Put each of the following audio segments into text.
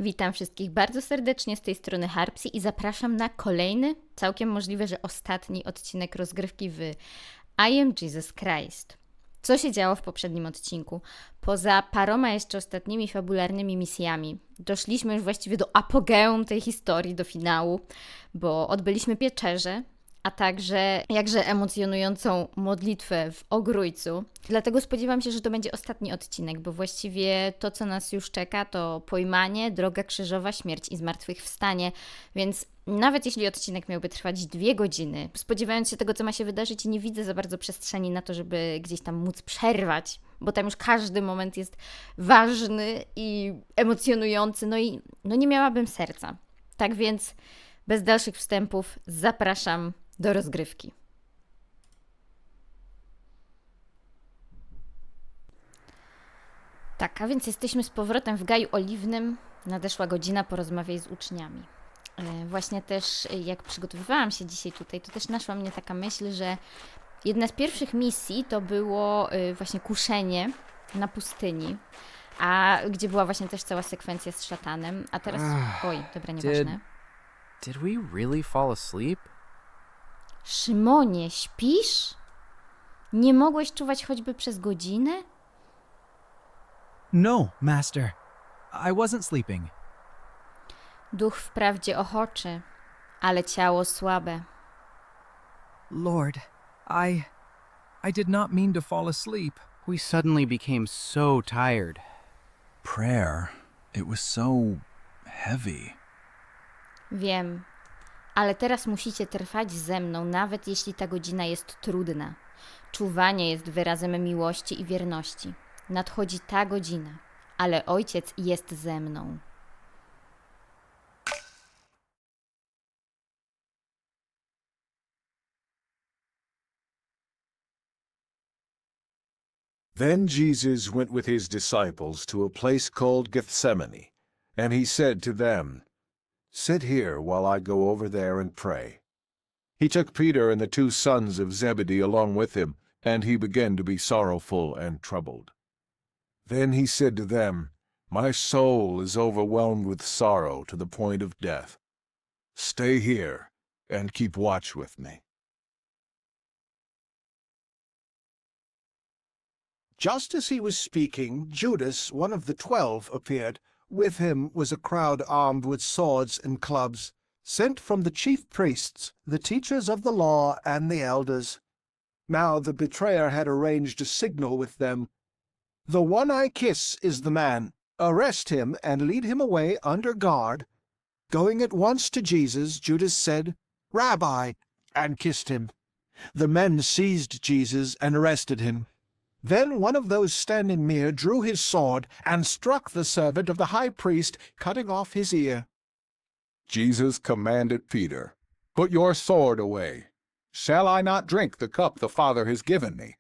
Witam wszystkich bardzo serdecznie z tej strony Harpsi i zapraszam na kolejny, całkiem możliwe, że ostatni odcinek rozgrywki w I am Jesus Christ. Co się działo w poprzednim odcinku? Poza paroma jeszcze ostatnimi fabularnymi misjami doszliśmy już właściwie do apogeum tej historii, do finału, bo odbyliśmy pieczerzę, a także jakże emocjonującą modlitwę w Ogrójcu. Dlatego spodziewam się, że to będzie ostatni odcinek, bo właściwie to, co nas już czeka, to pojmanie, droga krzyżowa, śmierć i zmartwychwstanie, więc nawet jeśli odcinek miałby trwać 2 godziny, spodziewając się tego, co ma się wydarzyć, nie widzę za bardzo przestrzeni na to, żeby gdzieś tam móc przerwać, bo tam już każdy moment jest ważny i emocjonujący, no nie miałabym serca. Tak więc bez dalszych wstępów zapraszam do rozgrywki. Tak, a więc jesteśmy z powrotem w Gaju Oliwnym. Nadeszła godzina, porozmawiaj z uczniami. Właśnie też jak przygotowywałam się dzisiaj tutaj, to też naszła mnie taka myśl, że jedna z pierwszych misji to było właśnie kuszenie na pustyni, a gdzie była właśnie też cała sekwencja z szatanem, a teraz... Oj, dobra, nieważne. Did we really fall asleep? Szymonie, śpisz? Nie mogłeś czuwać choćby przez godzinę? No, Master. I wasn't sleeping. Duch wprawdzie ochoczy, ale ciało słabe. Lord, I did not mean to fall asleep. We suddenly became so tired. Prayer, it was so heavy. Wiem, ale teraz musicie trwać ze mną, nawet jeśli ta godzina jest trudna. Czuwanie jest wyrazem miłości i wierności. Nadchodzi ta godzina, ale Ojciec jest ze mną. Then Jesus went with his disciples to a place called Gethsemane, and he said to them, "Sit here while I go over there and pray." He took Peter and the 2 sons of Zebedee along with him, and he began to be sorrowful and troubled. Then he said to them, "My soul is overwhelmed with sorrow to the point of death. Stay here and keep watch with me." Just as he was speaking, Judas, one of the 12, appeared. With him was a crowd armed with swords and clubs, sent from the chief priests, the teachers of the law, and the elders. Now the betrayer had arranged a signal with them. "The one I kiss is the man. Arrest him and lead him away under guard." Going at once to Jesus, Judas said, "Rabbi," and kissed him. The men seized Jesus and arrested him. Then one of those standing near drew his sword and struck the servant of the high priest, cutting off his ear. Jesus commanded Peter, "Put your sword away. Shall I not drink the cup the Father has given me?"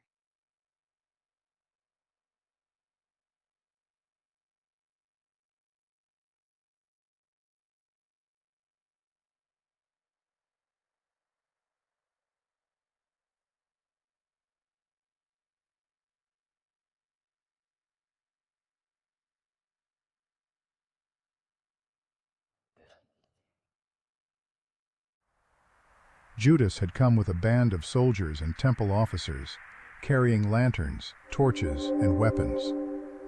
Judas had come with a band of soldiers and temple officers, carrying lanterns, torches, and weapons.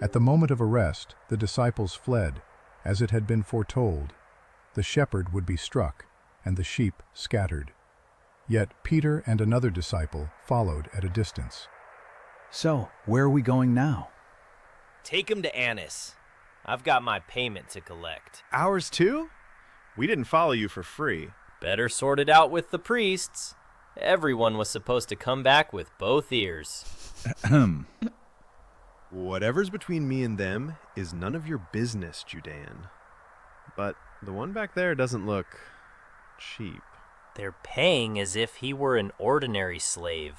At the moment of arrest, the disciples fled, as it had been foretold. The shepherd would be struck, and the sheep scattered. Yet Peter and another disciple followed at a distance. So, where are we going now? Take him to Annas. I've got my payment to collect. Ours too? We didn't follow you for free. Better sort it out with the priests. Everyone was supposed to come back with both ears. Whatever's between me and them is none of your business, Judean. But the one back there doesn't look cheap. They're paying as if he were an ordinary slave.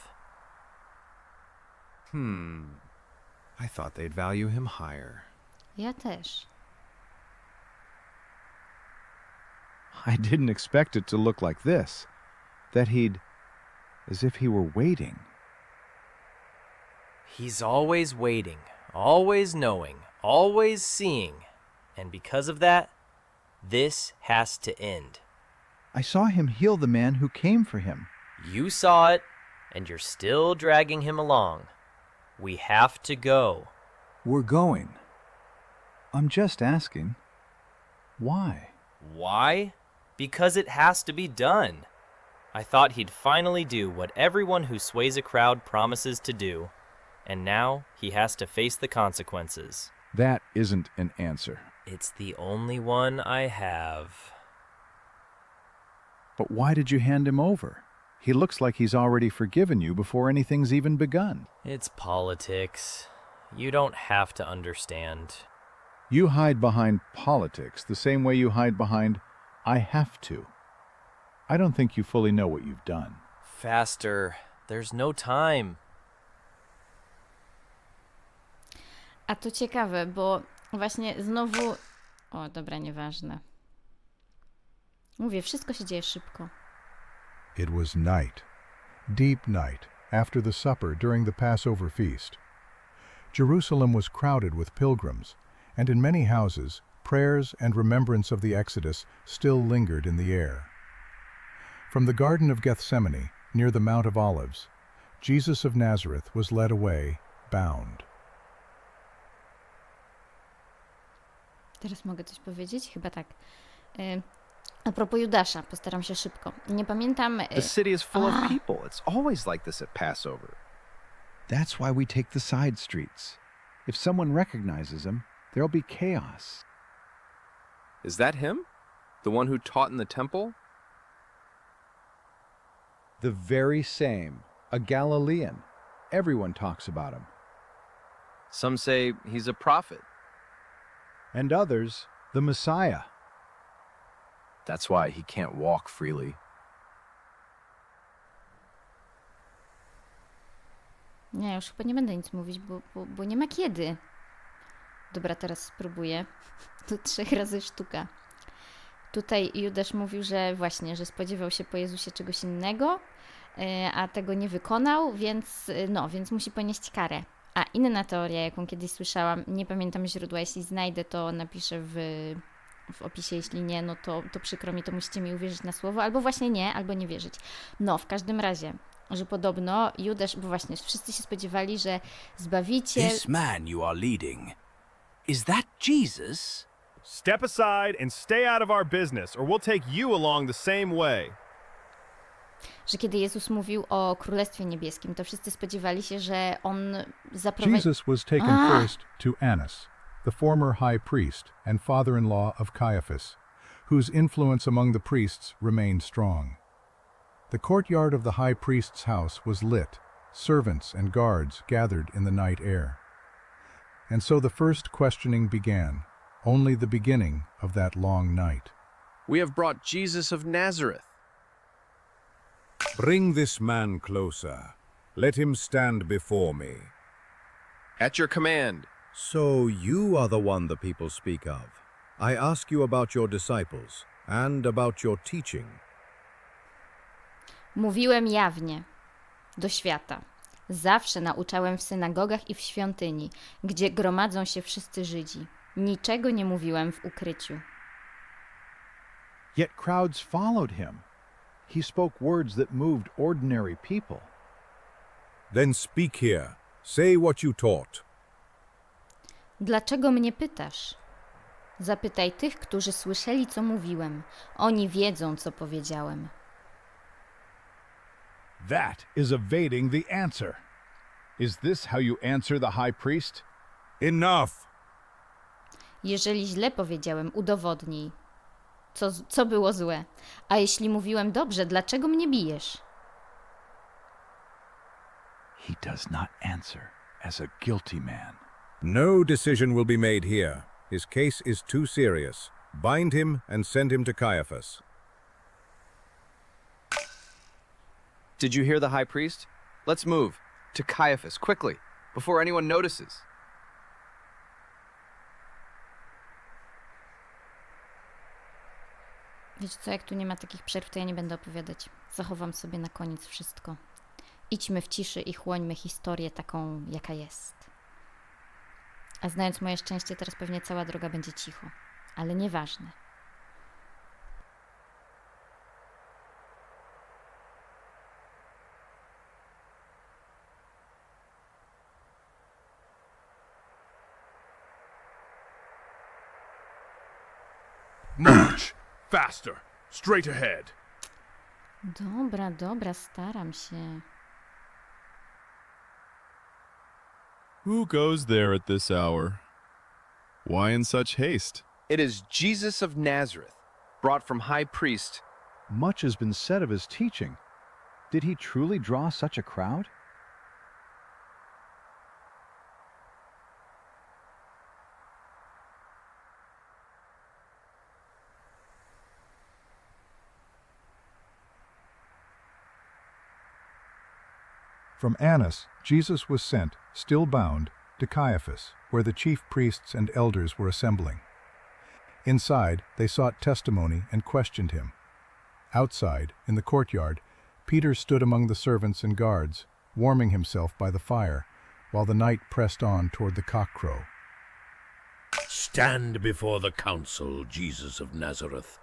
I thought they'd value him higher. Ja też. I didn't expect it to look like this. That as if he were waiting. He's always waiting, always knowing, always seeing. And because of that, This has to end. I saw him heal the man who came for him. You saw it, and you're still dragging him along. We have to go. We're going. I'm just asking, why? Why? Because it has to be done. I thought he'd finally do what everyone who sways a crowd promises to do, and now he has to face the consequences. That isn't an answer. It's the only one I have. But why did you hand him over? He looks like he's already forgiven you before anything's even begun. It's politics. You don't have to understand. You hide behind politics the same way you hide behind, I have to. I don't think you fully know what you've done. Faster. There's no time. A to ciekawe, bo właśnie znowu... O, dobra, nieważne. Mówię, wszystko się dzieje szybko. It was night, deep night, after the supper during the Passover feast. Jerusalem was crowded with pilgrims, and in many houses, prayers and remembrance of the Exodus still lingered in the air. From the Garden of Gethsemane, near the Mount of Olives, Jesus of Nazareth was led away, bound. Teraz mogę coś powiedzieć? Chyba tak. A propos Judasza, postaram się szybko. Nie pamiętam... The city is full of people. It's always like this at Passover. That's why we take the side streets. If someone recognizes him, there'll be chaos. Is that him? The one who taught in the temple? The very same. A Galilean. Everyone talks about him. Some say he's a prophet. And others, the Messiah. That's why he can't walk freely. Nie, już chyba nie będę nic mówić, bo nie ma kiedy. Dobra, teraz spróbuję. To 3 razy sztuka. Tutaj Judasz mówił, że właśnie, że spodziewał się po Jezusie czegoś innego, a tego nie wykonał, więc musi ponieść karę. A inna teoria, jaką kiedyś słyszałam, nie pamiętam źródła, jeśli znajdę, to napiszę w opisie, jeśli nie, no to przykro mi, to musicie mi uwierzyć na słowo, albo właśnie nie, albo nie wierzyć. No, w każdym razie, że podobno Judasz, bo właśnie wszyscy się spodziewali, że Zbawiciel... This man you are leading, is that Jesus? Step aside and stay out of our business, or we'll take you along the same way. Że kiedy Jezus mówił o Królestwie Niebieskim, to wszyscy spodziewali się, że on zaprowadzi... Jesus was taken first to Annas, the former high priest and father-in-law of Caiaphas, whose influence among the priests remained strong. The courtyard of the high priest's house was lit, servants and guards gathered in the night air. And so the first questioning began, only the beginning of that long night. We have brought Jesus of Nazareth. Bring this man closer. Let him stand before me. At your command. So you are the one the people speak of. I ask you about your disciples and about your teaching. Mówiłem jawnie do świata. Zawsze nauczałem w synagogach i w świątyni, gdzie gromadzą się wszyscy Żydzi. Niczego nie mówiłem w ukryciu. Yet crowds followed him. He spoke words that moved ordinary people. Then speak here. Say what you taught. Dlaczego mnie pytasz? Zapytaj tych, którzy słyszeli, co mówiłem. Oni wiedzą, co powiedziałem. That is evading the answer. Is this how you answer the high priest? Enough! Jeżeli źle powiedziałem, udowodnij. Co było złe? A jeśli mówiłem dobrze, dlaczego mnie bijesz? He does not answer as a guilty man. No decision will be made here. His case is too serious. Bind him and send him to Caiaphas. Did you hear the high priest? Let's move. To Caiaphas, quickly, before anyone notices. Wiecie co, jak tu nie ma takich przerw, to ja nie będę opowiadać. Zachowam sobie na koniec wszystko. Idźmy w ciszy i chłońmy historię taką, jaka jest. A znając moje szczęście, teraz pewnie cała droga będzie cicho. Ale nieważne. March! Faster! Straight ahead! Dobra, dobra, staram się. Who goes there at this hour? Why in such haste? It is Jesus of Nazareth, brought from high priest. Much has been said of his teaching. Did he truly draw such a crowd? From Annas, Jesus was sent, still bound, to Caiaphas, where the chief priests and elders were assembling. Inside, they sought testimony and questioned him. Outside, in the courtyard, Peter stood among the servants and guards, warming himself by the fire, while the night pressed on toward the cockcrow. Stand before the council, Jesus of Nazareth.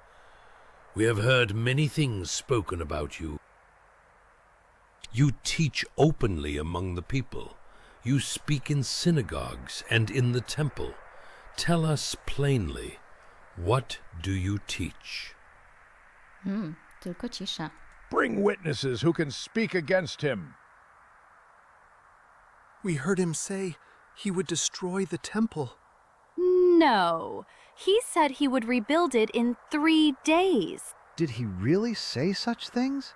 We have heard many things spoken about you. You teach openly among the people. You speak in synagogues and in the temple. Tell us plainly, what do you teach? Tylko cisza. Bring witnesses who can speak against him. We heard him say he would destroy the temple. No, he said he would rebuild it in 3 days. Did he really say such things?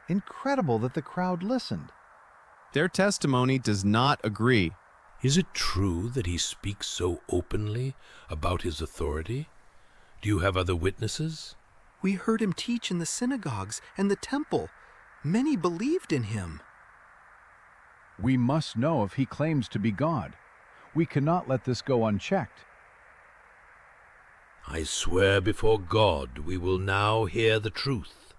Incredible that the crowd listened. Their testimony does not agree. Is it true that he speaks so openly about his authority? Do you have other witnesses? We heard him teach in the synagogues and the temple. Many believed in him. We must know if he claims to be God. We cannot let this go unchecked. I swear before God we will now hear the truth.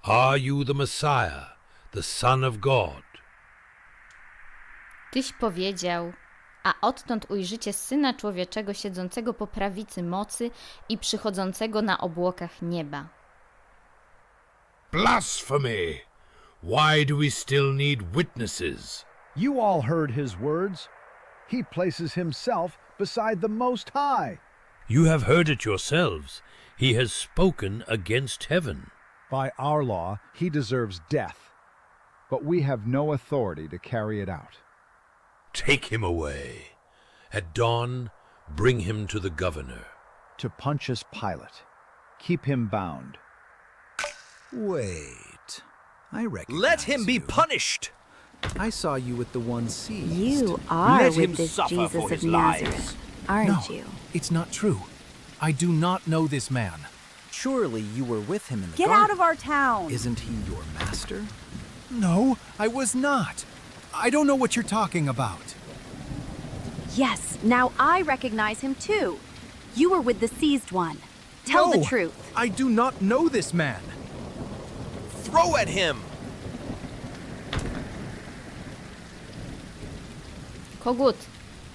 Are you the Messiah, the Son of God? Tyś powiedział, a odtąd ujrzycie Syna Człowieczego siedzącego po prawicy mocy i przychodzącego na obłokach nieba. Blasphemy! Why do we still need witnesses? You all heard his words. He places himself beside the Most High. You have heard it yourselves. He has spoken against heaven. By our law, he deserves death, but we have no authority to carry it out. Take him away. At dawn, bring him to the governor. To Pontius Pilate. Keep him bound. Wait. I recognize Let him be you. punished! I saw you with the one seized. You are Let him with this suffer Jesus for of his Nazareth, lies. aren't No, you? it's not true. I do not know this man. Surely you were with him in the Get garden. out of our town! Isn't he your master? No, I was not. I don't know what you're talking about. Yes, now I recognize him too. You were with the seized one. Tell No, the truth. I do not know this man. Throw at him! Kogut.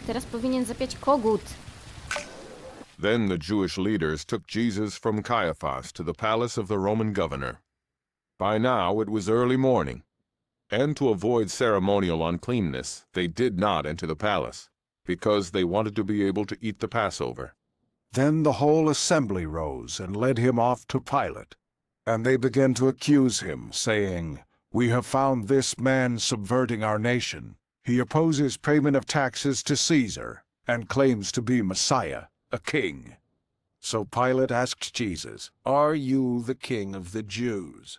Teraz powinien zapiać kogut. Then the Jewish leaders took Jesus from Caiaphas to the palace of the Roman governor. By now it was early morning, and to avoid ceremonial uncleanness, they did not enter the palace, because they wanted to be able to eat the Passover. Then the whole assembly rose and led him off to Pilate. And they began to accuse him, saying, "We have found this man subverting our nation. He opposes payment of taxes to Caesar and claims to be Messiah, a king." So Pilate asked Jesus, "Are you the king of the Jews?"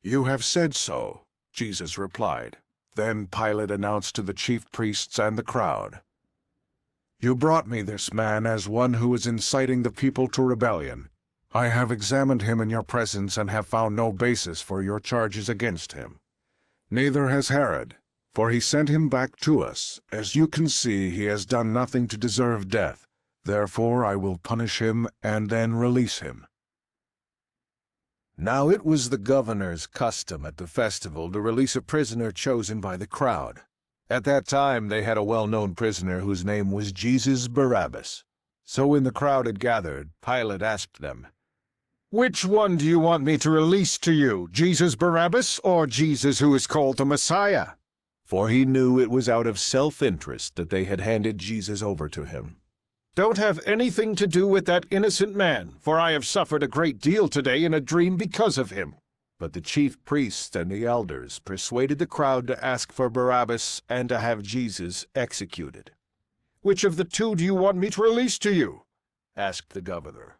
"You have said so," Jesus replied. Then Pilate announced to the chief priests and the crowd, "You brought me this man as one who is inciting the people to rebellion. I have examined him in your presence and have found no basis for your charges against him. Neither has Herod, for he sent him back to us. As you can see, he has done nothing to deserve death. Therefore I will punish him and then release him." Now it was the governor's custom at the festival to release a prisoner chosen by the crowd. At that time they had a well-known prisoner whose name was Jesus Barabbas. So when the crowd had gathered, Pilate asked them, "Which one do you want me to release to you, Jesus Barabbas or Jesus who is called the Messiah?" For he knew it was out of self-interest that they had handed Jesus over to him. Don't have anything to do with that innocent man, for I have suffered a great deal today in a dream because of him." But the chief priests and the elders persuaded the crowd to ask for Barabbas and to have Jesus executed. "Which of the two do you want me to release to you?" asked the governor.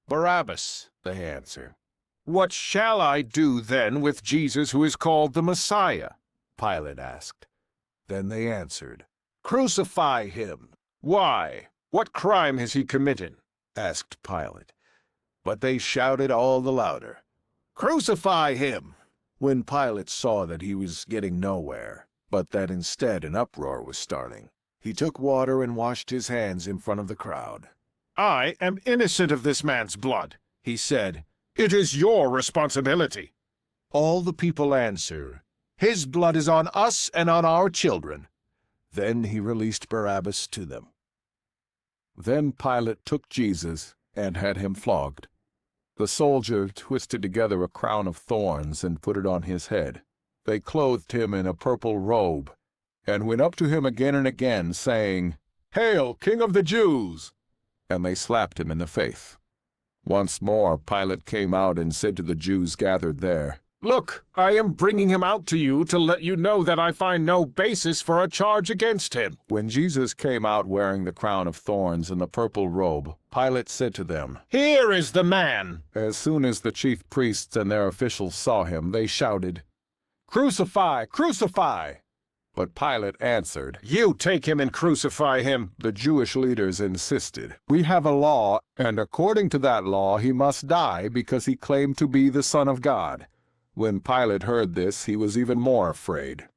"Barabbas," they answered. "What shall I do then with Jesus who is called the Messiah?" Pilate asked. Then they answered, "Crucify him." "Why? What crime has he committed?" asked Pilate. But they shouted all the louder, "Crucify him!" When Pilate saw that he was getting nowhere, but that instead an uproar was starting, he took water and washed his hands in front of the crowd. "I am innocent of this man's blood," he said. "It is your responsibility." All the people answered, "His blood is on us and on our children." Then he released Barabbas to them. Then Pilate took Jesus and had him flogged. The soldier twisted together a crown of thorns and put it on his head. They clothed him in a purple robe and went up to him again and again, saying, "Hail, King of the Jews!" And they slapped him in the face. Once more Pilate came out and said to the Jews gathered there, "Look, I am bringing him out to you to let you know that I find no basis for a charge against him." When Jesus came out wearing the crown of thorns and the purple robe, Pilate said to them, "Here is the man!" As soon as the chief priests and their officials saw him, they shouted, "Crucify! Crucify!" But Pilate answered, "You take him and crucify him." The Jewish leaders insisted, "We have a law, and according to that law he must die because he claimed to be the Son of God." When Pilate heard this, he was even more afraid,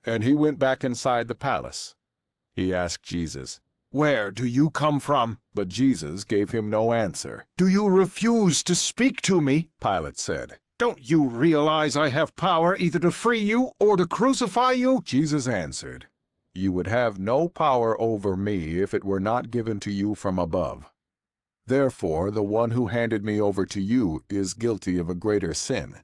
and he went back inside the palace. He asked Jesus, "Where do you come from?" But Jesus gave him no answer. "Do you refuse to speak to me?" Pilate said. "Don't you realize I have power either to free you or to crucify you?" Jesus answered, "You would have no power over me if it were not given to you from above. Therefore, the one who handed me over to you is guilty of a greater sin."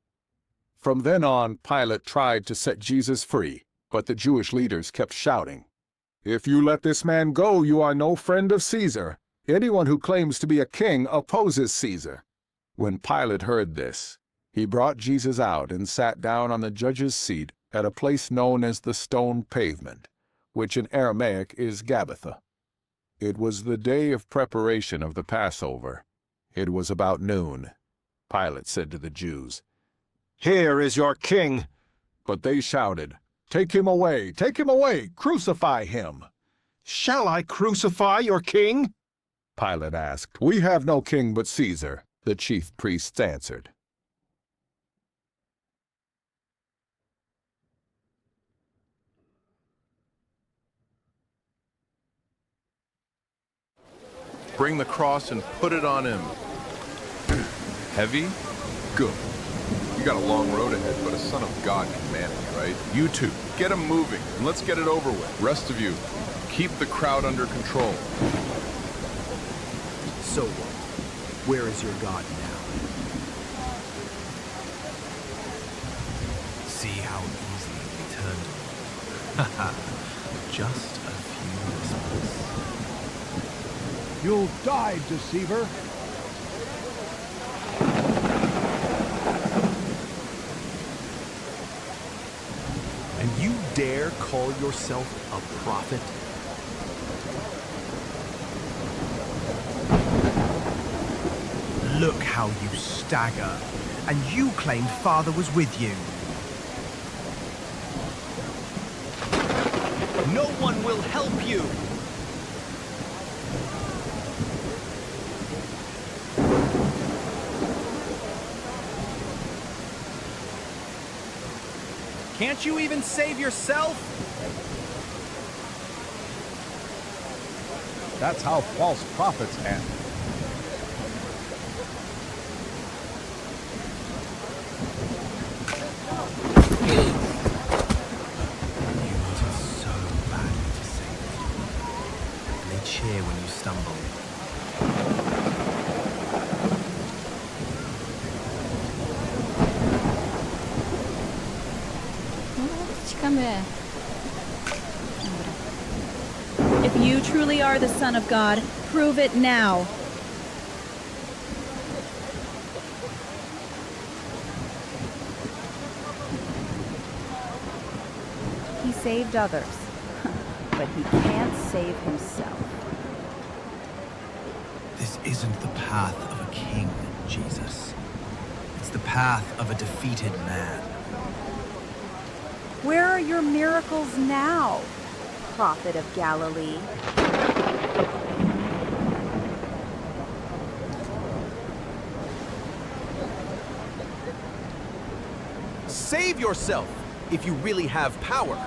From then on, Pilate tried to set Jesus free, but the Jewish leaders kept shouting, "If you let this man go, you are no friend of Caesar. Anyone who claims to be a king opposes Caesar." When Pilate heard this, he brought Jesus out and sat down on the judge's seat at a place known as the Stone Pavement, which in Aramaic is Gabbatha. It was the day of preparation of the Passover. It was about noon. Pilate said to the Jews, "Here is your king." But they shouted, "Take him away! Take him away! Crucify him!" "Shall I crucify your king?" Pilate asked. "We have no king but Caesar," the chief priests answered. Bring the cross and put it on him. Heavy? Good. You got a long road ahead, but a son of God can manage, right? You two, get him moving, and let's get it over with. Rest of you, keep the crowd under control. So what? Where is your God now? See how easily we turned him. Haha, just a few whispers. You'll die, deceiver! And you dare call yourself a prophet? Look how you stagger, and you claimed Father was with you. No one will help you! Can't you even save yourself? That's how false prophets end. You wanted so badly to save them. And they cheer when you stumble. If you truly are the Son of God, Prove it now. He saved others, but he can't save himself. This isn't the path of a king, Jesus. It's the path of a defeated man. Where are your miracles now, prophet of Galilee? Save yourself if you really have power.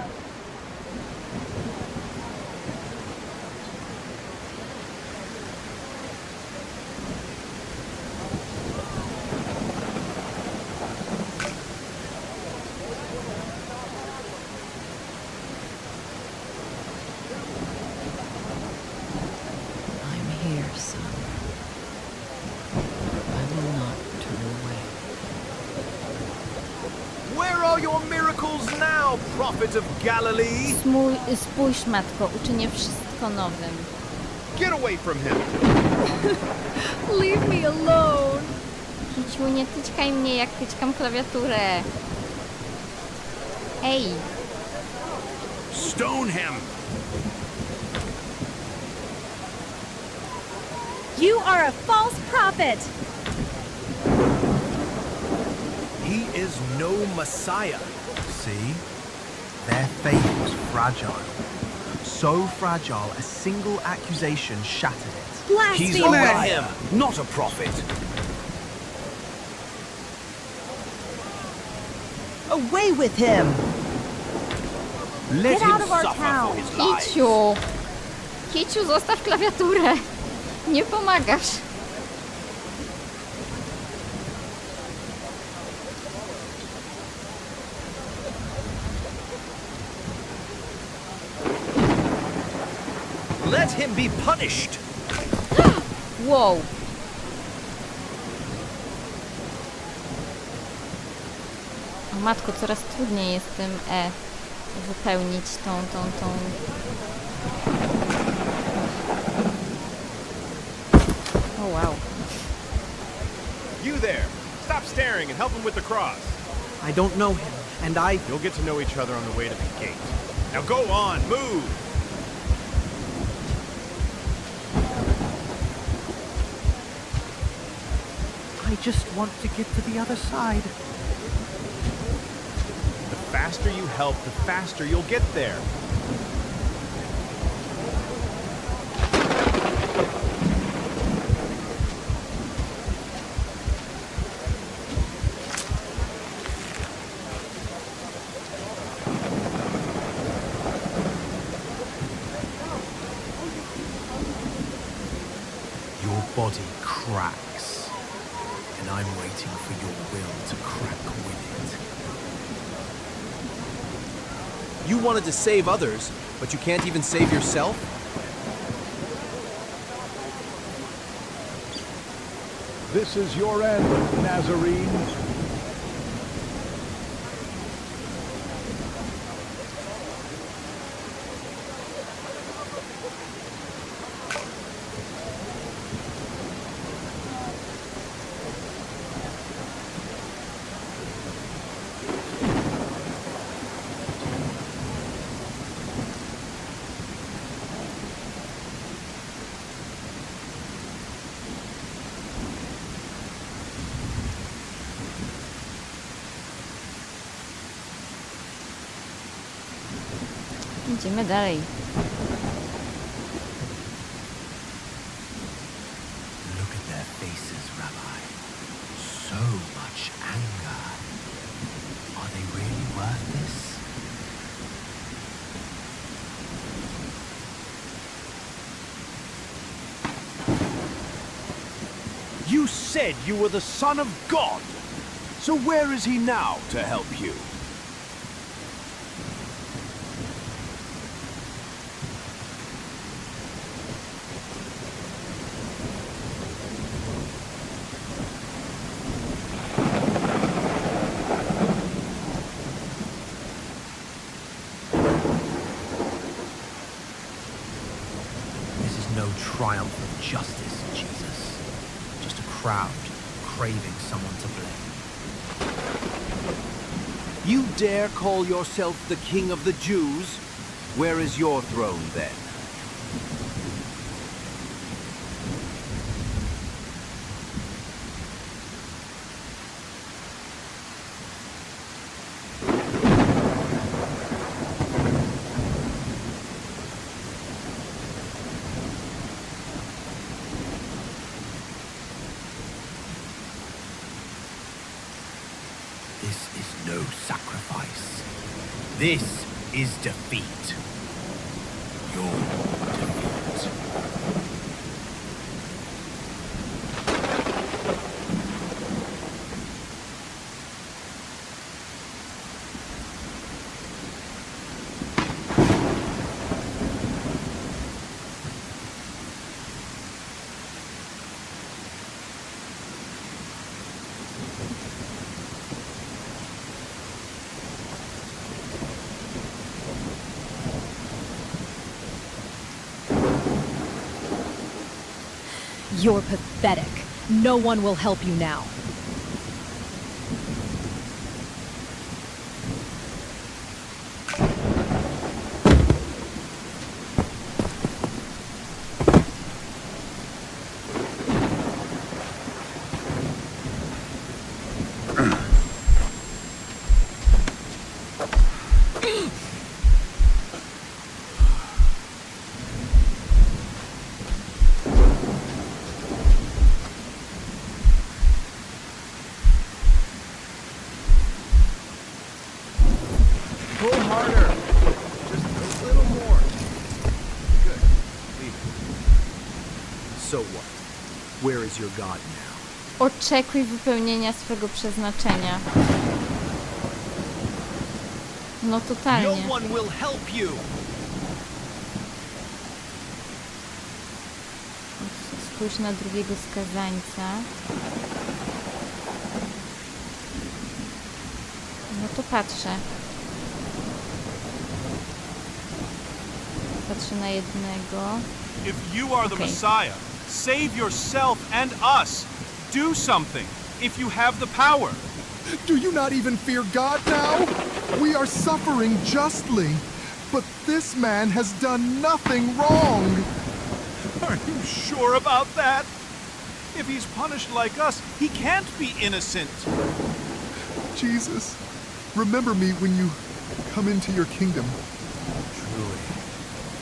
I'm here, son. I will not turn away. Where are your miracles now, prophet of Galilee? Spójrz, matko, uczynię wszystko nowym. Get away from him! Leave me alone! Kiciu, nie tyczkaj mnie, jak tyczkam klawiaturę. Ej! Stone him! You are a false prophet! He is no Messiah. See? Their faith was fragile. So fragile, a single accusation shattered it. Blasphemer! He's a liar, not a prophet. Away with him! Let Get out of our town! Kiciu! Kiciu, zostaw klawiaturę! Nie pomagasz! Let him be punished! Wow! O matko, coraz trudniej jest tym wypełnić tą... Oh wow. You there! Stop staring and help him with the cross. I don't know him, and You'll get to know each other on the way to the gate. Now go on, move! I just want to get to the other side. The faster you help, the faster you'll get there. Your body cracks, and I'm waiting for your will to crack with it. You wanted to save others, but you can't even save yourself? This is your end, Nazarene. Idziemy dalej. Look at their faces, Rabbi. So much anger. Are they really worth this? You said you were the Son of God. So where is he now to help you? This is no triumph of justice, Jesus. Just a crowd craving someone to blame. You dare call yourself the King of the Jews? Where is your throne then? This is no sacrifice. This is defeat. Your defeat. You're pathetic. No one will help you now. Pull harder. Just a little more. Good. Leave it. So what? Where is your God now? Oczekuj wypełnienia swego przeznaczenia. No totalnie. No one will help you. Spójrz na drugiego skazańca. No to patrzę. Patrzę na jednego. If you are the Messiah, save yourself and us. Do something, if you have the power. Do you not even fear God now? We are suffering justly, but this man has done nothing wrong. Are you sure about that? If he's punished like us, he can't be innocent. Jesus, remember me when you come into your kingdom. Truly,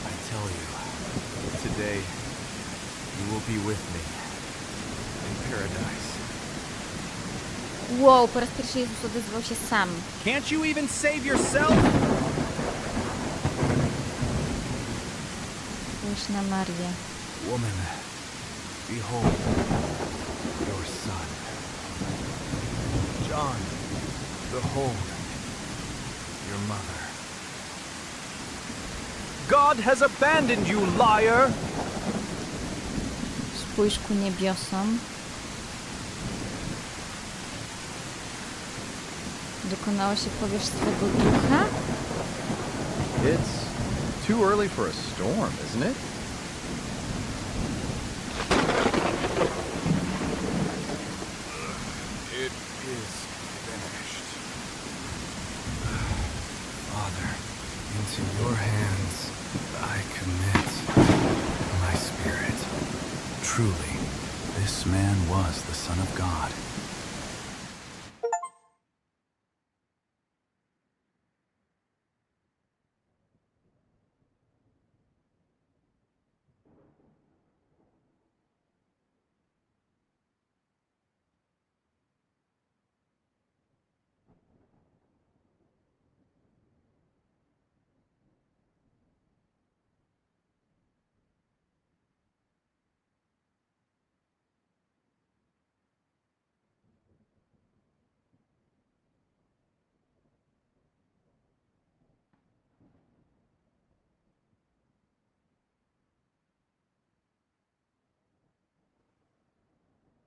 I tell you, today you will be with me in paradise. Wow, po raz pierwszy Jezus odezwał się sam. Can't you even save yourself? Spójrz na Marię. Woman, behold your son. John, behold your mother. God has abandoned you, liar! Spójrz ku niebiosom. Dokonało się powierzch swego ducha? It's too early for a storm, isn't it? It is finished. Father, into your hands I commit my spirit. Truly, this man was the Son of God.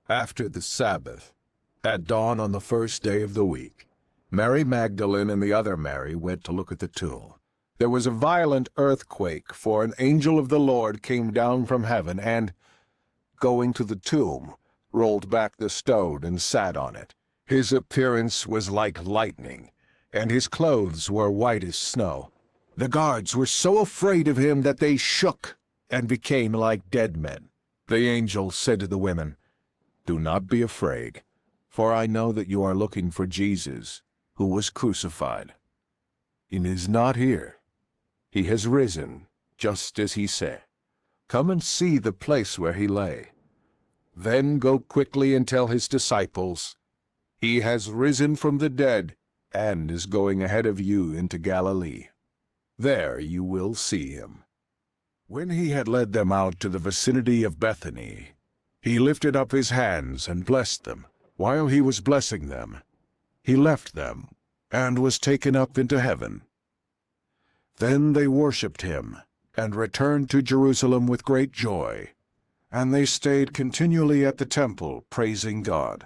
After the Sabbath, at dawn on the first day of the week, Mary Magdalene and the other Mary went to look at the tomb. There was a violent earthquake, for an angel of the Lord came down from heaven and, going to the tomb, rolled back the stone and sat on it. His appearance was like lightning, and his clothes were white as snow. The guards were so afraid of him that they shook and became like dead men. The angel said to the women, "Do not be afraid, for I know that you are looking for Jesus, who was crucified. He is not here. He has risen, just as he said. Come and see the place where he lay. Then go quickly and tell his disciples, he has risen from the dead and is going ahead of you into Galilee. There you will see him." When he had led them out to the vicinity of Bethany, he lifted up his hands and blessed them. While he was blessing them, he left them and was taken up into heaven. Then they worshipped him and returned to Jerusalem with great joy, and they stayed continually at the temple praising God.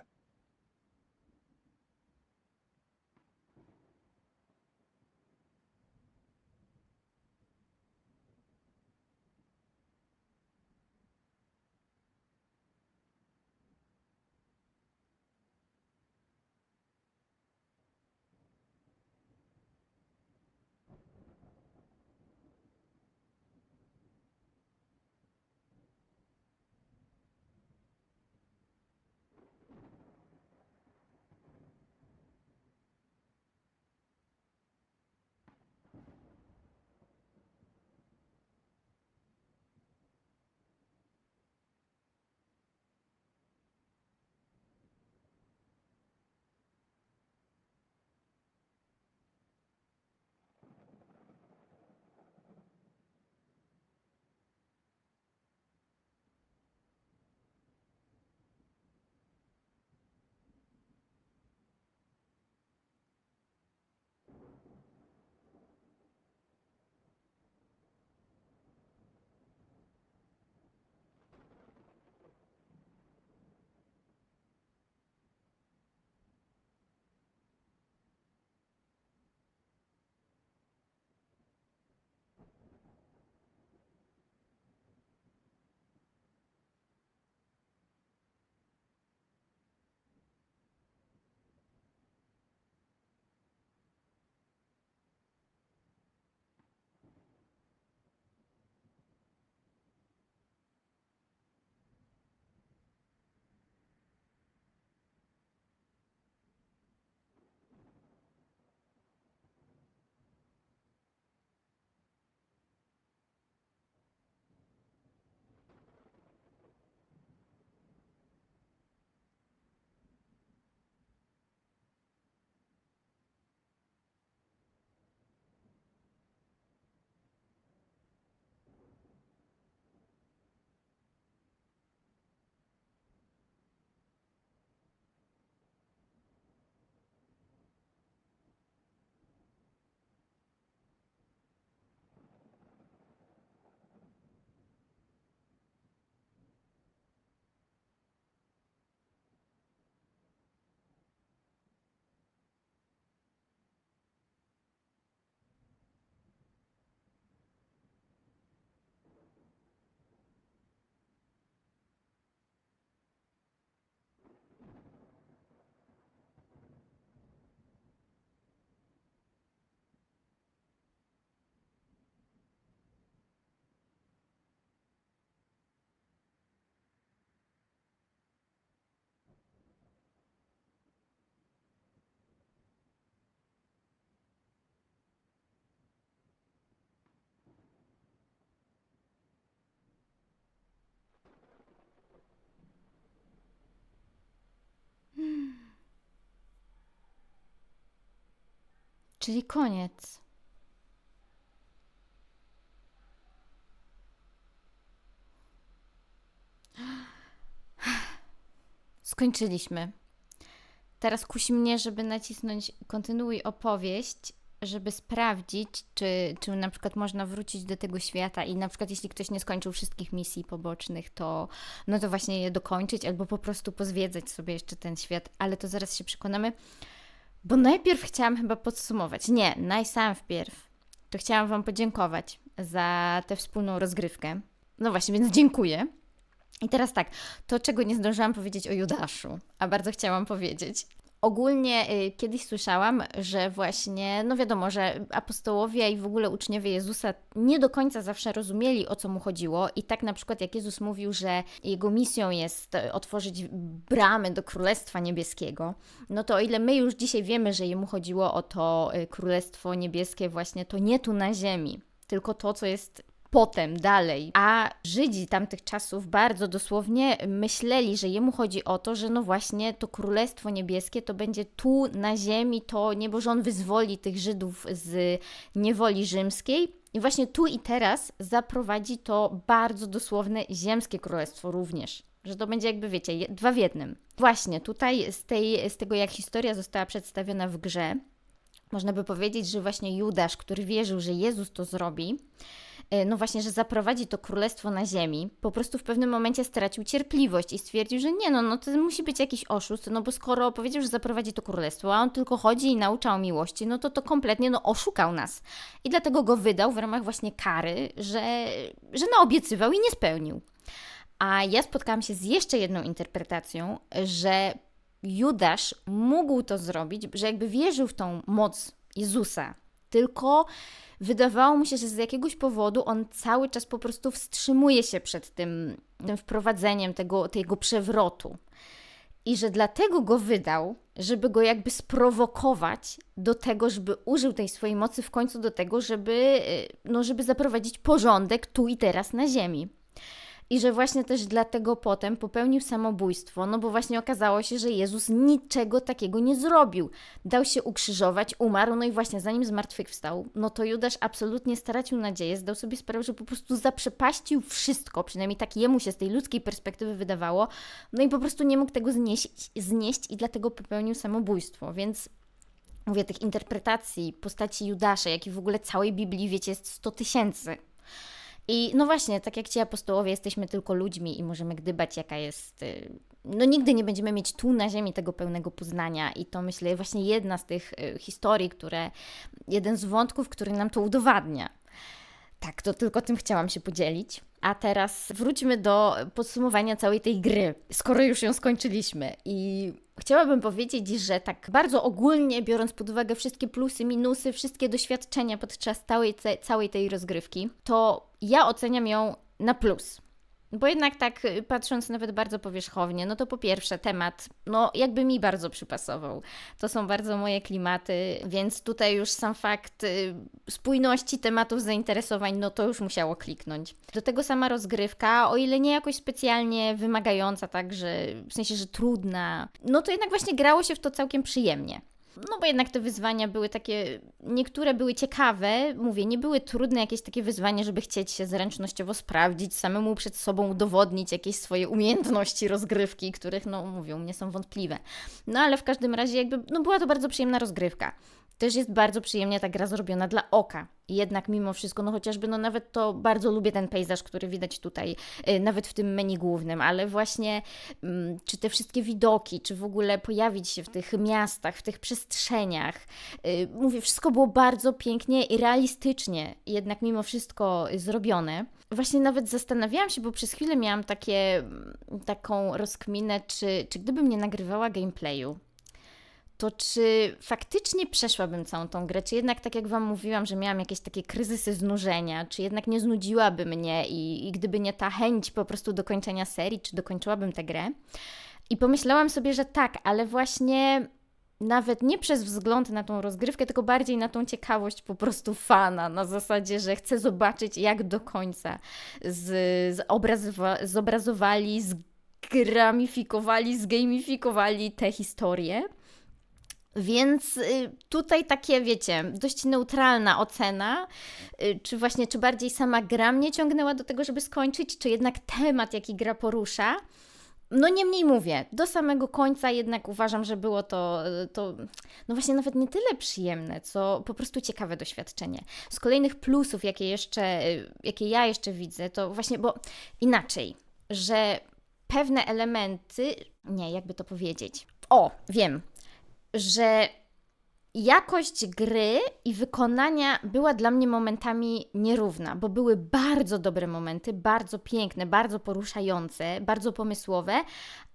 Czyli koniec. Skończyliśmy. Teraz kusi mnie, żeby nacisnąć kontynuuj opowieść, żeby sprawdzić, czy na przykład można wrócić do tego świata i na przykład jeśli ktoś nie skończył wszystkich misji pobocznych, to no to właśnie je dokończyć albo po prostu pozwiedzać sobie jeszcze ten świat, ale to zaraz się przekonamy, bo najpierw chciałam chyba podsumować. Nie, najpierw to chciałam Wam podziękować za tę wspólną rozgrywkę. No właśnie, więc dziękuję. I teraz tak, to czego nie zdążyłam powiedzieć o Judaszu, a bardzo chciałam powiedzieć. Ogólnie kiedyś słyszałam, że właśnie, no wiadomo, że apostołowie i w ogóle uczniowie Jezusa nie do końca zawsze rozumieli, o co mu chodziło i tak na przykład jak Jezus mówił, że jego misją jest otworzyć bramy do Królestwa Niebieskiego, no to o ile my już dzisiaj wiemy, że jemu chodziło o to Królestwo Niebieskie właśnie, to nie tu na ziemi, tylko to, co jest potem, dalej. A Żydzi tamtych czasów bardzo dosłownie myśleli, że jemu chodzi o to, że no właśnie to Królestwo Niebieskie to będzie tu na ziemi, to niebo, że on wyzwoli tych Żydów z niewoli rzymskiej i właśnie tu i teraz zaprowadzi to bardzo dosłowne ziemskie królestwo również. Że to będzie jakby, wiecie, 2 w 1. Właśnie tutaj z tego, jak historia została przedstawiona w grze, można by powiedzieć, że właśnie Judasz, który wierzył, że Jezus to zrobi, no właśnie, że zaprowadzi to królestwo na ziemi, po prostu w pewnym momencie stracił cierpliwość i stwierdził, że nie, no to musi być jakiś oszust, no bo skoro powiedział, że zaprowadzi to królestwo, a on tylko chodzi i naucza o miłości, no to kompletnie oszukał nas. I dlatego go wydał w ramach właśnie kary, że naobiecywał i nie spełnił. A ja spotkałam się z jeszcze jedną interpretacją, że Judasz mógł to zrobić, że jakby wierzył w tą moc Jezusa, tylko wydawało mu się, że z jakiegoś powodu on cały czas po prostu wstrzymuje się przed tym wprowadzeniem tego przewrotu. I że dlatego go wydał, żeby go jakby sprowokować do tego, żeby użył tej swojej mocy w końcu do tego, żeby zaprowadzić porządek tu i teraz na ziemi. I że właśnie też dlatego potem popełnił samobójstwo, no bo właśnie okazało się, że Jezus niczego takiego nie zrobił. Dał się ukrzyżować, umarł, no i właśnie zanim zmartwychwstał, no to Judasz absolutnie stracił nadzieję, zdał sobie sprawę, że po prostu zaprzepaścił wszystko, przynajmniej tak jemu się z tej ludzkiej perspektywy wydawało, no i po prostu nie mógł tego znieść i dlatego popełnił samobójstwo, więc mówię, tych interpretacji postaci Judasza, jak i w ogóle całej Biblii, wiecie, jest 100 000. I no właśnie, tak jak ci apostołowie, jesteśmy tylko ludźmi i możemy gdybać, jaka jest... No nigdy nie będziemy mieć tu na ziemi tego pełnego poznania i to myślę właśnie jedna z tych historii, jeden z wątków, który nam to udowadnia. Tak, to tylko tym chciałam się podzielić. A teraz wróćmy do podsumowania całej tej gry, skoro już ją skończyliśmy. I chciałabym powiedzieć, że tak bardzo ogólnie, biorąc pod uwagę wszystkie plusy, minusy, wszystkie doświadczenia podczas całej tej rozgrywki, to ja oceniam ją na plus. Bo jednak tak patrząc nawet bardzo powierzchownie, no to po pierwsze temat, no jakby mi bardzo przypasował. To są bardzo moje klimaty, więc tutaj już sam fakt spójności tematów zainteresowań, no to już musiało kliknąć. Do tego sama rozgrywka, o ile nie jakoś specjalnie wymagająca, tak, że w sensie, że trudna, no to jednak właśnie grało się w to całkiem przyjemnie. No bo jednak te wyzwania były takie, niektóre były ciekawe, mówię, nie były trudne jakieś takie wyzwania, żeby chcieć się zręcznościowo sprawdzić, samemu przed sobą udowodnić jakieś swoje umiejętności rozgrywki, których, no mówię, u mnie są wątpliwe. No ale w każdym razie jakby, no była to bardzo przyjemna rozgrywka. Też jest bardzo przyjemnie ta gra zrobiona dla oka. Jednak mimo wszystko, no chociażby, no nawet to bardzo lubię ten pejzaż, który widać tutaj, nawet w tym menu głównym, ale właśnie czy te wszystkie widoki, czy w ogóle pojawić się w tych miastach, w tych przestrzeniach. Mówię, wszystko było bardzo pięknie i realistycznie jednak mimo wszystko zrobione. Właśnie nawet zastanawiałam się, bo przez chwilę miałam taką rozkminę, czy gdybym nie nagrywała gameplayu, to czy faktycznie przeszłabym całą tą grę, czy jednak tak jak Wam mówiłam, że miałam jakieś takie kryzysy znużenia, czy jednak nie znudziłaby mnie i gdyby nie ta chęć po prostu dokończenia serii, czy dokończyłabym tę grę. I pomyślałam sobie, że tak, ale właśnie nawet nie przez wzgląd na tą rozgrywkę, tylko bardziej na tą ciekawość po prostu fana, na zasadzie, że chcę zobaczyć, jak do końca zobrazowali, zgamifikowali tę historię. Więc tutaj takie, wiecie, dość neutralna ocena, czy bardziej sama gra mnie ciągnęła do tego, żeby skończyć, czy jednak temat, jaki gra porusza. No niemniej mówię, do samego końca jednak uważam, że było to no właśnie nawet nie tyle przyjemne, co po prostu ciekawe doświadczenie. Z kolejnych plusów, jakie ja jeszcze widzę, to właśnie, bo inaczej, że pewne elementy, nie, jakby to powiedzieć, wiem, że jakość gry i wykonania była dla mnie momentami nierówna, bo były bardzo dobre momenty, bardzo piękne, bardzo poruszające, bardzo pomysłowe,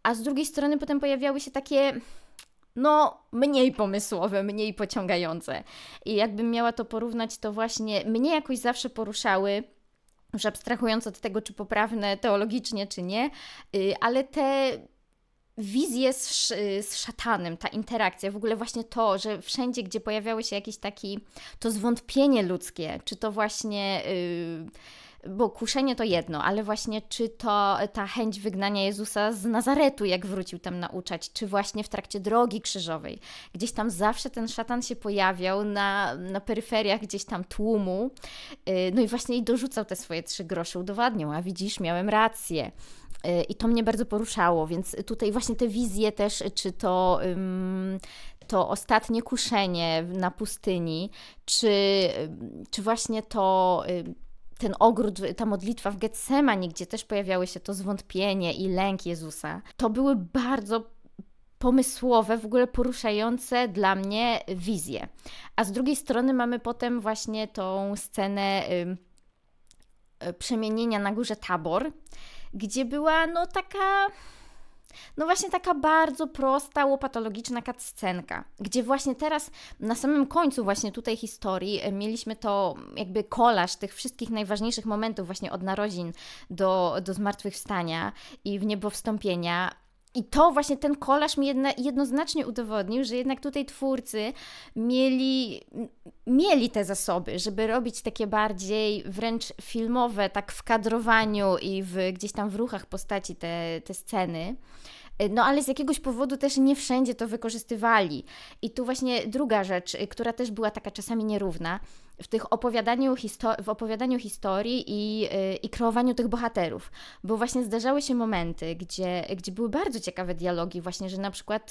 a z drugiej strony potem pojawiały się takie, no, mniej pomysłowe, mniej pociągające. I jakbym miała to porównać, to właśnie mnie jakoś zawsze poruszały, już abstrahując od tego, czy poprawne teologicznie, czy nie, ale te wizje z szatanem, ta interakcja, w ogóle właśnie to, że wszędzie, gdzie pojawiały się jakieś to zwątpienie ludzkie, czy to właśnie, bo kuszenie to jedno, ale właśnie czy to ta chęć wygnania Jezusa z Nazaretu, jak wrócił tam nauczać, czy właśnie w trakcie drogi krzyżowej, gdzieś tam zawsze ten szatan się pojawiał na peryferiach gdzieś tam tłumu, no i właśnie i dorzucał te swoje 3 grosze, udowadniał, a widzisz, miałem rację. I to mnie bardzo poruszało, więc tutaj właśnie te wizje też, czy to ostatnie kuszenie na pustyni, czy właśnie ten ogród, ta modlitwa w Getsemani, gdzie też pojawiały się to zwątpienie i lęk Jezusa, to były bardzo pomysłowe, w ogóle poruszające dla mnie wizje. A z drugiej strony mamy potem właśnie tą scenę przemienienia na górze Tabor, gdzie była właśnie taka bardzo prosta, łopatologiczna cutscenka, gdzie właśnie teraz na samym końcu właśnie tutaj historii mieliśmy to jakby kolaż tych wszystkich najważniejszych momentów właśnie od narodzin do zmartwychwstania i w niebo wstąpienia. I to właśnie ten kolaż mi jednoznacznie udowodnił, że jednak tutaj twórcy mieli te zasoby, żeby robić takie bardziej wręcz filmowe, tak w kadrowaniu i gdzieś tam w ruchach postaci te sceny. No ale z jakiegoś powodu też nie wszędzie to wykorzystywali. I tu właśnie druga rzecz, która też była taka czasami nierówna, w opowiadaniu historii i kreowaniu tych bohaterów. Bo właśnie zdarzały się momenty, gdzie były bardzo ciekawe dialogi, właśnie, że na przykład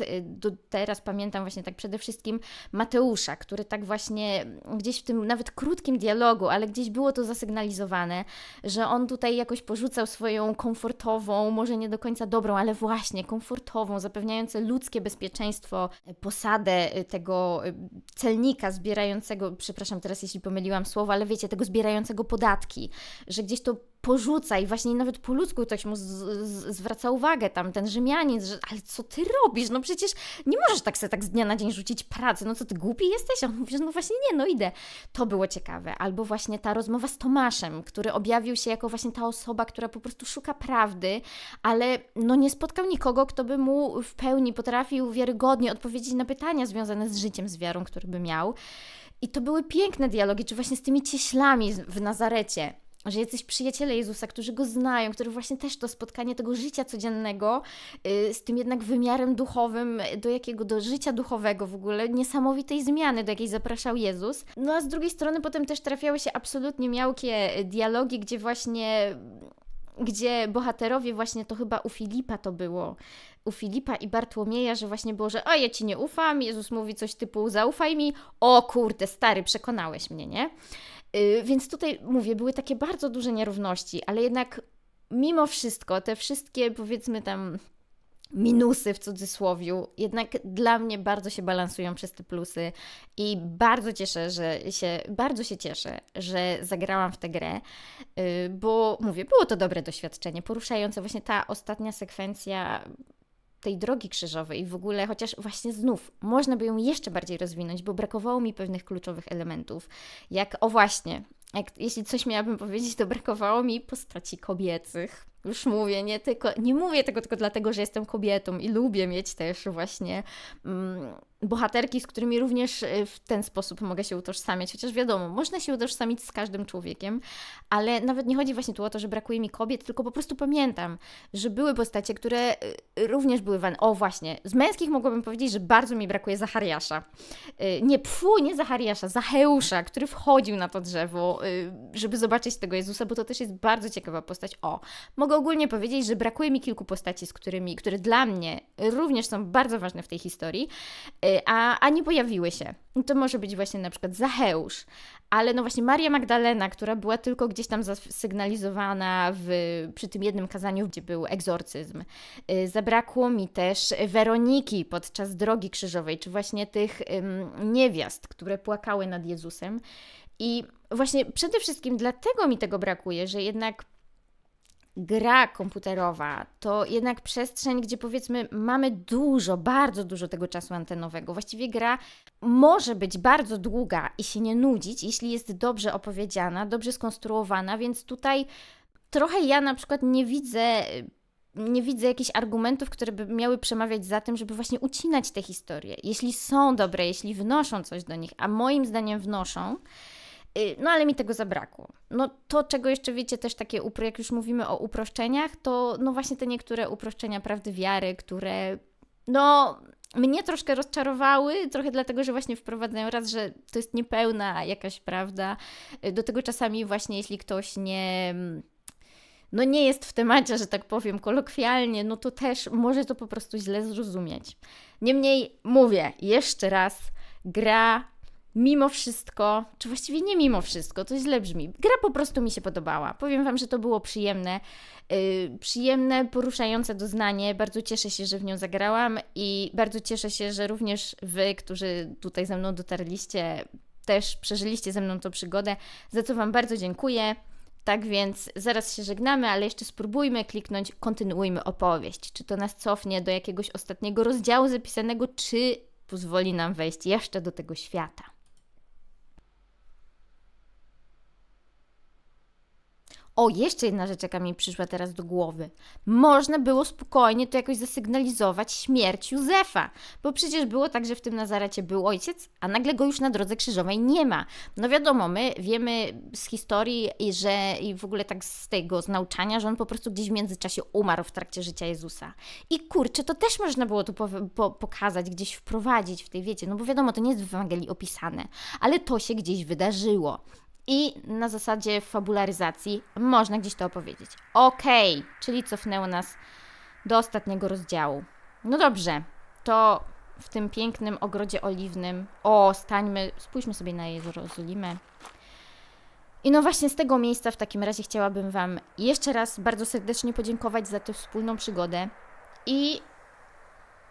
teraz pamiętam właśnie tak przede wszystkim Mateusza, który tak właśnie gdzieś w tym nawet krótkim dialogu, ale gdzieś było to zasygnalizowane, że on tutaj jakoś porzucał swoją komfortową, może nie do końca dobrą, ale właśnie komfortową, zapewniające ludzkie bezpieczeństwo posadę tego celnika zbierającego, przepraszam teraz jeśli pomyliłam słowo, ale wiecie, tego zbierającego podatki, że gdzieś to porzuca i właśnie nawet po ludzku ktoś mu zwraca uwagę tam, ten Rzymianin, że ale co ty robisz? No przecież nie możesz tak sobie tak z dnia na dzień rzucić pracy, no co ty głupi jesteś? A on mówi, że no właśnie nie, no idę. To było ciekawe. Albo właśnie ta rozmowa z Tomaszem, który objawił się jako właśnie ta osoba, która po prostu szuka prawdy, ale no nie spotkał nikogo, kto by mu w pełni potrafił wiarygodnie odpowiedzieć na pytania związane z życiem, z wiarą, który by miał. I to były piękne dialogi, czy właśnie z tymi cieślami w Nazarecie, że jacyś przyjaciele Jezusa, którzy Go znają, którzy właśnie też to spotkanie tego życia codziennego z tym jednak wymiarem duchowym, do życia duchowego w ogóle, niesamowitej zmiany, do jakiej zapraszał Jezus. No a z drugiej strony potem też trafiały się absolutnie miałkie dialogi, gdzie bohaterowie właśnie, to chyba u Filipa to było, u Filipa i Bartłomieja, że właśnie było, że ja Ci nie ufam, Jezus mówi coś typu zaufaj mi, o kurde, stary, przekonałeś mnie, nie? Więc tutaj, mówię, były takie bardzo duże nierówności, ale jednak mimo wszystko te wszystkie, powiedzmy tam, minusy w cudzysłowiu, jednak dla mnie bardzo się balansują przez te plusy i bardzo się cieszę, że zagrałam w tę grę, bo mówię, było to dobre doświadczenie, poruszające właśnie ta ostatnia sekwencja tej drogi krzyżowej i w ogóle, chociaż właśnie znów można by ją jeszcze bardziej rozwinąć, bo brakowało mi pewnych kluczowych elementów, jeśli coś miałabym powiedzieć, to brakowało mi postaci kobiecych. Już mówię, nie mówię tego tylko dlatego, że jestem kobietą i lubię mieć też właśnie bohaterki, z którymi również w ten sposób mogę się utożsamiać, chociaż wiadomo, można się utożsamić z każdym człowiekiem, ale nawet nie chodzi właśnie tu o to, że brakuje mi kobiet, tylko po prostu pamiętam, że były postacie, które również były właśnie, z męskich mogłabym powiedzieć, że bardzo mi brakuje Zachariasza. Nie Zachariasza, Zacheusza, który wchodził na to drzewo, żeby zobaczyć tego Jezusa, bo to też jest bardzo ciekawa postać. Mogę ogólnie powiedzieć, że brakuje mi kilku postaci, które dla mnie również są bardzo ważne w tej historii. a nie pojawiły się. To może być właśnie na przykład Zacheusz, ale no właśnie Maria Magdalena, która była tylko gdzieś tam zasygnalizowana przy tym jednym kazaniu, gdzie był egzorcyzm. Zabrakło mi też Weroniki podczas Drogi Krzyżowej, czy właśnie tych niewiast, które płakały nad Jezusem. I właśnie przede wszystkim dlatego mi tego brakuje, że jednak gra komputerowa to jednak przestrzeń, gdzie powiedzmy mamy bardzo dużo tego czasu antenowego. Właściwie gra może być bardzo długa i się nie nudzić, jeśli jest dobrze opowiedziana, dobrze skonstruowana, więc tutaj trochę ja na przykład nie widzę jakichś argumentów, które by miały przemawiać za tym, żeby właśnie ucinać te historie. Jeśli są dobre, jeśli wnoszą coś do nich, a moim zdaniem wnoszą, no ale mi tego zabrakło. No to, czego jeszcze wiecie, też takie, jak już mówimy o uproszczeniach, to no właśnie te niektóre uproszczenia prawdy wiary, które no mnie troszkę rozczarowały, trochę dlatego, że właśnie wprowadzają raz, że to jest niepełna jakaś prawda. Do tego czasami właśnie jeśli ktoś nie jest w temacie, że tak powiem kolokwialnie, no to też może to po prostu źle zrozumieć. Niemniej mówię jeszcze raz, gra mimo wszystko, czy właściwie nie mimo wszystko, to źle brzmi. Gra po prostu mi się podobała. Powiem Wam, że to było przyjemne, poruszające doznanie. Bardzo cieszę się, że w nią zagrałam i bardzo cieszę się, że również Wy, którzy tutaj ze mną dotarliście, też przeżyliście ze mną tą przygodę, za co Wam bardzo dziękuję. Tak więc zaraz się żegnamy, ale jeszcze spróbujmy kliknąć kontynuujmy opowieść. Czy to nas cofnie do jakiegoś ostatniego rozdziału zapisanego, czy pozwoli nam wejść jeszcze do tego świata. O, jeszcze jedna rzecz, jaka mi przyszła teraz do głowy. Można było spokojnie to jakoś zasygnalizować śmierć Józefa, bo przecież było tak, że w tym Nazarecie był ojciec, a nagle go już na drodze krzyżowej nie ma. No wiadomo, my wiemy z historii i w ogóle tak z nauczania, że on po prostu gdzieś w międzyczasie umarł w trakcie życia Jezusa. I kurczę, to też można było tu pokazać, gdzieś wprowadzić w tej, wiecie, no bo wiadomo, to nie jest w Ewangelii opisane, ale to się gdzieś wydarzyło. I na zasadzie fabularyzacji można gdzieś to opowiedzieć. Okej, czyli cofnęło nas do ostatniego rozdziału. No dobrze, to w tym pięknym ogrodzie oliwnym, spójrzmy sobie na Jerozolimę. I no właśnie z tego miejsca w takim razie chciałabym Wam jeszcze raz bardzo serdecznie podziękować za tę wspólną przygodę i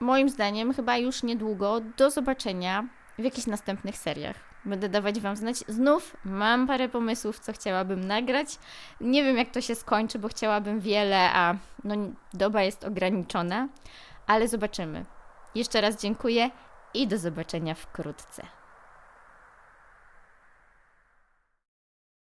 moim zdaniem chyba już niedługo do zobaczenia w jakichś następnych seriach. Będę dawać Wam znać. Znów mam parę pomysłów, co chciałabym nagrać. Nie wiem, jak to się skończy, bo chciałabym wiele, a no, doba jest ograniczona, ale zobaczymy. Jeszcze raz dziękuję i do zobaczenia wkrótce.